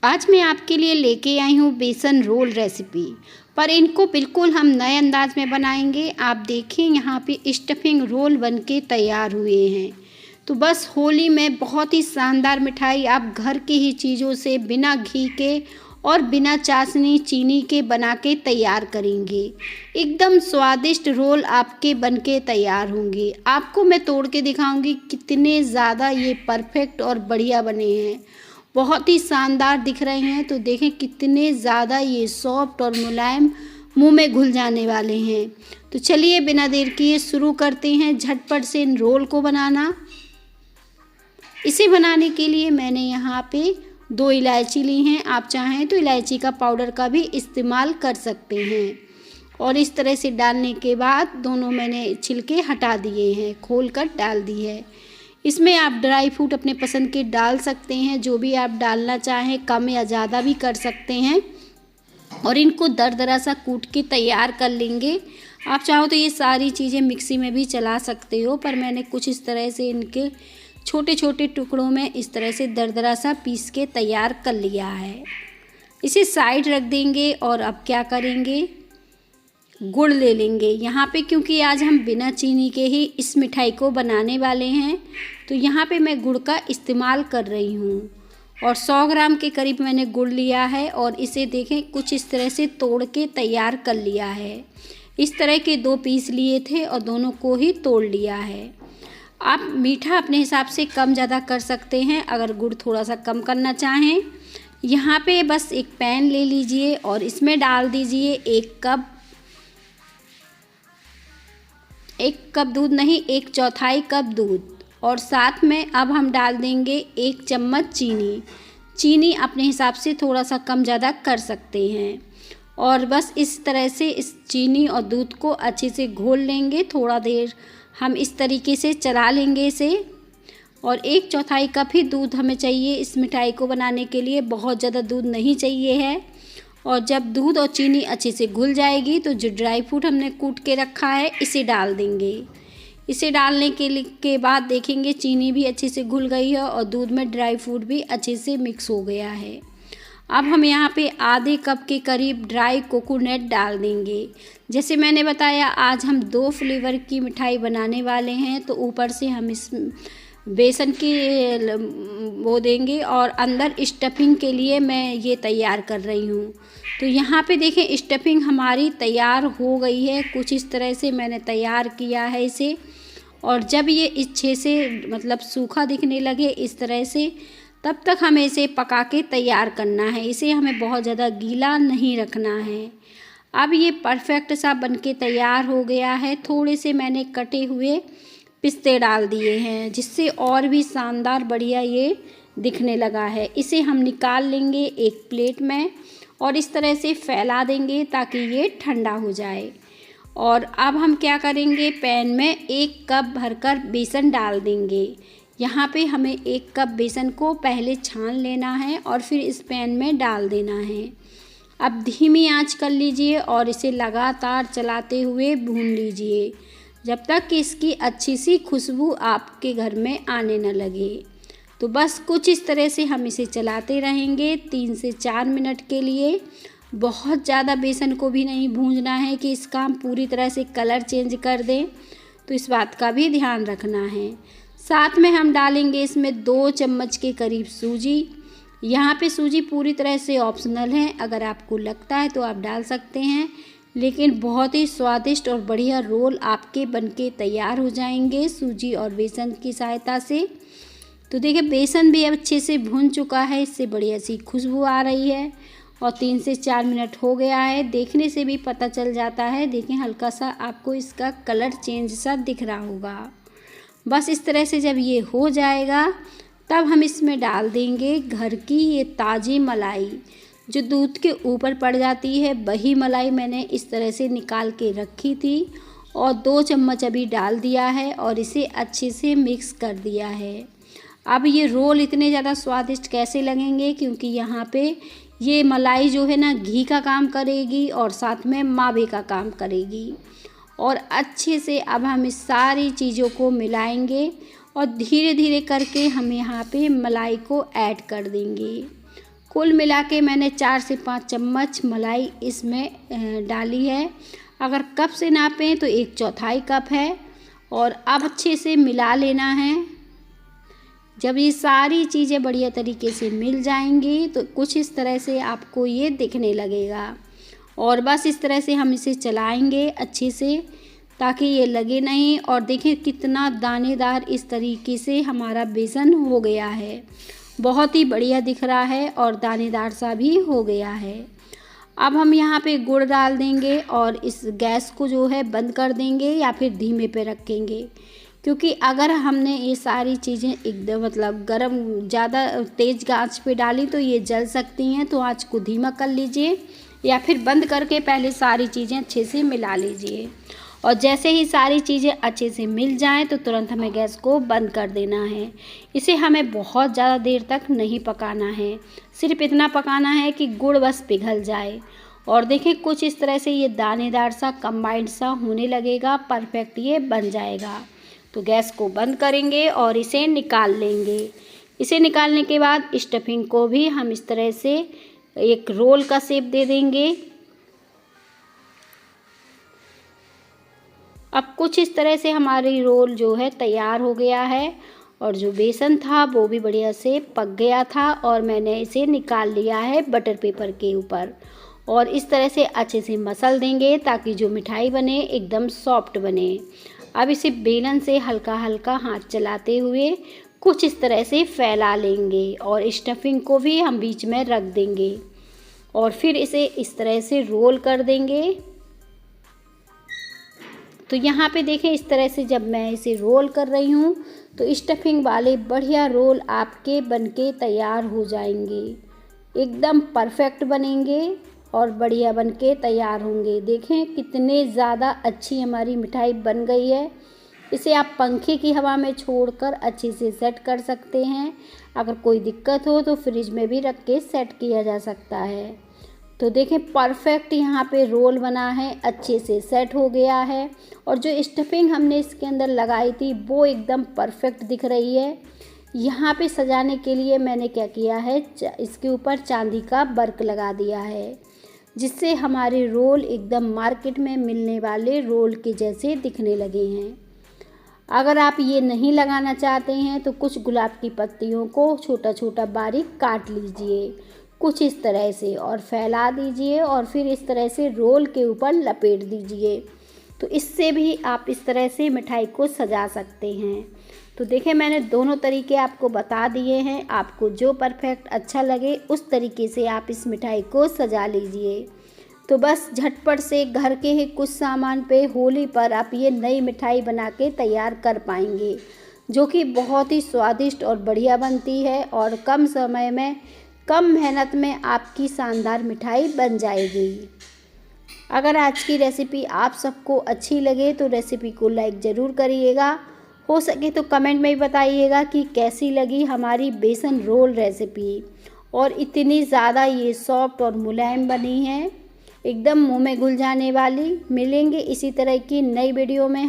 आज मैं आपके लिए लेके आई हूँ बेसन रोल रेसिपी। पर इनको बिल्कुल हम नए अंदाज में बनाएंगे। आप देखें यहाँ पे स्टफिंग रोल बनके तैयार हुए हैं। तो बस होली में बहुत ही शानदार मिठाई आप घर की ही चीज़ों से बिना घी के और बिना चाशनी चीनी के बना के तैयार करेंगे। एकदम स्वादिष्ट रोल आपके बनके तैयार होंगे। आपको मैं तोड़ के दिखाऊंगी कितने ज़्यादा ये परफेक्ट और बढ़िया बने हैं। बहुत ही शानदार दिख रहे हैं। तो देखें कितने ज़्यादा ये सॉफ्ट और मुलायम मुंह में घुल जाने वाले हैं। तो चलिए बिना देर किए शुरू करते हैं झटपट से इन रोल को बनाना। इसे बनाने के लिए मैंने यहाँ पे 2 इलायची ली हैं। आप चाहें तो इलायची का पाउडर का भी इस्तेमाल कर सकते हैं। और इस तरह से डालने के बाद दोनों मैंने छिलके हटा दिए हैं, खोल कर डाल दी है। इसमें आप ड्राई फ्रूट अपने पसंद के डाल सकते हैं, जो भी आप डालना चाहें, कम या ज़्यादा भी कर सकते हैं। और इनको दरदरा सा कूट के तैयार कर लेंगे। आप चाहो तो ये सारी चीज़ें मिक्सी में भी चला सकते हो, पर मैंने कुछ इस तरह से इनके छोटे छोटे टुकड़ों में इस तरह से दरदरा सा पीस के तैयार कर लिया है। इसे साइड रख देंगे और अब क्या करेंगे, गुड़ ले लेंगे यहाँ पे। क्योंकि आज हम बिना चीनी के ही इस मिठाई को बनाने वाले हैं, तो यहाँ पे मैं गुड़ का इस्तेमाल कर रही हूँ। और 100 ग्राम के करीब मैंने गुड़ लिया है और इसे देखें कुछ इस तरह से तोड़ के तैयार कर लिया है। इस तरह के 2 पीस लिए थे और दोनों को ही तोड़ लिया है। आप मीठा अपने हिसाब से कम ज़्यादा कर सकते हैं अगर गुड़ थोड़ा सा कम करना चाहें। यहाँ पे बस एक पैन ले लीजिए और इसमें डाल दीजिए 1 कप दूध नहीं, 1/4 कप दूध। और साथ में अब हम डाल देंगे 1 चम्मच चीनी। चीनी अपने हिसाब से थोड़ा सा कम ज़्यादा कर सकते हैं। और बस इस तरह से इस चीनी और दूध को अच्छे से घोल लेंगे। थोड़ा देर हम इस तरीके से चला लेंगे इसे। और 1/4 कप ही दूध हमें चाहिए इस मिठाई को बनाने के लिए, बहुत ज़्यादा दूध नहीं चाहिए है। और जब दूध और चीनी अच्छे से घुल जाएगी तो जो ड्राई फ्रूट हमने कूट के रखा है इसे डाल देंगे। इसे डालने के बाद देखेंगे चीनी भी अच्छे से घुल गई है और दूध में ड्राई फ्रूट भी अच्छे से मिक्स हो गया है। अब हम यहाँ पे आधे कप के करीब ड्राई कोकोनट डाल देंगे। जैसे मैंने बताया आज हम 2 फ्लेवर की मिठाई बनाने वाले हैं, तो ऊपर से हम इस बेसन की वो देंगे और अंदर स्टफिंग के लिए मैं ये तैयार कर रही हूँ। तो यहाँ पे देखें स्टफिंग हमारी तैयार हो गई है। कुछ इस तरह से मैंने तैयार किया है इसे। और जब ये अच्छे से मतलब सूखा दिखने लगे इस तरह से, तब तक हमें इसे पका के तैयार करना है। इसे हमें बहुत ज़्यादा गीला नहीं रखना है। अब ये परफेक्ट सा बनके तैयार हो गया है। थोड़े से मैंने कटे हुए पिस्ते डाल दिए हैं, जिससे और भी शानदार बढ़िया ये दिखने लगा है। इसे हम निकाल लेंगे एक प्लेट में और इस तरह से फैला देंगे ताकि ये ठंडा हो जाए। और अब हम क्या करेंगे, पैन में 1 कप भरकर बेसन डाल देंगे। यहाँ पे हमें 1 कप बेसन को पहले छान लेना है और फिर इस पैन में डाल देना है। अब धीमी आंच कर लीजिए और इसे लगातार चलाते हुए भून लीजिए जब तक कि इसकी अच्छी सी खुशबू आपके घर में आने न लगे। तो बस कुछ इस तरह से हम इसे चलाते रहेंगे 3 से 4 मिनट के लिए। बहुत ज़्यादा बेसन को भी नहीं भूनना है कि इसका हम पूरी तरह से कलर चेंज कर दें, तो इस बात का भी ध्यान रखना है। साथ में हम डालेंगे इसमें 2 चम्मच के करीब सूजी। यहाँ पे सूजी पूरी तरह से ऑप्शनल है, अगर आपको लगता है तो आप डाल सकते हैं, लेकिन बहुत ही स्वादिष्ट और बढ़िया रोल आपके बनके तैयार हो जाएंगे सूजी और बेसन की सहायता से। तो देखिए बेसन भी अब अच्छे से भून चुका है, इससे बढ़िया सी खुशबू आ रही है और 3 से 4 मिनट हो गया है। देखने से भी पता चल जाता है। देखें हल्का सा आपको इसका कलर चेंज सा दिख रहा होगा। बस इस तरह से जब ये हो जाएगा तब हम इसमें डाल देंगे घर की ये ताज़ी मलाई, जो दूध के ऊपर पड़ जाती है। वही मलाई मैंने इस तरह से निकाल के रखी थी और 2 चम्मच अभी डाल दिया है और इसे अच्छे से मिक्स कर दिया है। अब ये रोल इतने ज़्यादा स्वादिष्ट कैसे लगेंगे, क्योंकि यहाँ पे ये मलाई जो है ना घी का काम करेगी और साथ में मावे का काम करेगी। और अच्छे से अब हम इस सारी चीज़ों को मिलाएंगे और धीरे धीरे करके हम यहाँ पे मलाई को ऐड कर देंगे। कुल मिला के मैंने 4 से 5 चम्मच मलाई इसमें डाली है। अगर कप से नापें तो 1/4 कप है। और अब अच्छे से मिला लेना है। जब ये सारी चीज़ें बढ़िया तरीके से मिल जाएंगी तो कुछ इस तरह से आपको ये दिखने लगेगा। और बस इस तरह से हम इसे चलाएंगे अच्छे से, ताकि ये लगे नहीं। और देखिए कितना दानेदार इस तरीके से हमारा बेसन हो गया है। बहुत ही बढ़िया दिख रहा है और दानेदार सा भी हो गया है। अब हम यहाँ पे गुड़ डाल देंगे और इस गैस को जो है बंद कर देंगे या फिर धीमे पे रखेंगे, क्योंकि अगर हमने ये सारी चीज़ें एकदम गरम ज़्यादा तेज़ आंच पे डाली तो ये जल सकती हैं। तो आंच को धीमा कर लीजिए या फिर बंद करके पहले सारी चीज़ें अच्छे से मिला लीजिए। और जैसे ही सारी चीज़ें अच्छे से मिल जाएं तो तुरंत हमें गैस को बंद कर देना है। इसे हमें बहुत ज़्यादा देर तक नहीं पकाना है, सिर्फ इतना पकाना है कि गुड़ बस पिघल जाए। और देखिए कुछ इस तरह से ये दानेदार सा कंबाइंड सा होने लगेगा, परफेक्ट ये बन जाएगा। तो गैस को बंद करेंगे और इसे निकाल लेंगे। इसे निकालने के बाद स्टफिंग को भी हम इस तरह से एक रोल का शेप दे देंगे। अब कुछ इस तरह से हमारी रोल जो है तैयार हो गया है। और जो बेसन था वो भी बढ़िया से पक गया था और मैंने इसे निकाल लिया है बटर पेपर के ऊपर। और इस तरह से अच्छे से मसल देंगे ताकि जो मिठाई बने एकदम सॉफ्ट बने। अब इसे बेलन से हल्का हल्का हाथ चलाते हुए कुछ इस तरह से फैला लेंगे और स्टफिंग को भी हम बीच में रख देंगे और फिर इसे इस तरह से रोल कर देंगे। तो यहाँ पे देखें इस तरह से जब मैं इसे रोल कर रही हूँ तो स्टफिंग वाले बढ़िया रोल आपके बनके तैयार हो जाएंगे, एकदम परफेक्ट बनेंगे और बढ़िया बनके तैयार होंगे। देखें कितने ज़्यादा अच्छी हमारी मिठाई बन गई है। इसे आप पंखे की हवा में छोड़कर अच्छे से सेट कर सकते हैं। अगर कोई दिक्कत हो तो फ्रिज में भी रख के सेट किया जा सकता है। तो देखें परफेक्ट यहाँ पे रोल बना है, अच्छे से सेट हो गया है। और जो स्टफिंग हमने इसके अंदर लगाई थी वो एकदम परफेक्ट दिख रही है। यहाँ पे सजाने के लिए मैंने क्या किया है, इसके ऊपर चांदी का वर्क लगा दिया है, जिससे हमारे रोल एकदम मार्केट में मिलने वाले रोल के जैसे दिखने लगे हैं। अगर आप ये नहीं लगाना चाहते हैं तो कुछ गुलाब की पत्तियों को छोटा छोटा बारीक काट लीजिए कुछ इस तरह से और फैला दीजिए और फिर इस तरह से रोल के ऊपर लपेट दीजिए। तो इससे भी आप इस तरह से मिठाई को सजा सकते हैं। तो देखें मैंने दोनों तरीके आपको बता दिए हैं। आपको जो परफेक्ट अच्छा लगे उस तरीके से आप इस मिठाई को सजा लीजिए। तो बस झटपट से घर के ही कुछ सामान पे होली पर आप ये नई मिठाई बना के तैयार कर पाएंगे, जो कि बहुत ही स्वादिष्ट और बढ़िया बनती है और कम समय में कम मेहनत में आपकी शानदार मिठाई बन जाएगी। अगर आज की रेसिपी आप सबको अच्छी लगे तो रेसिपी को लाइक ज़रूर करिएगा। हो सके तो कमेंट में भी बताइएगा कि कैसी लगी हमारी बेसन रोल रेसिपी। और इतनी ज़्यादा ये सॉफ्ट और मुलायम बनी है, एकदम मुंह में घुल जाने वाली। मिलेंगे इसी तरह की नई वीडियो में।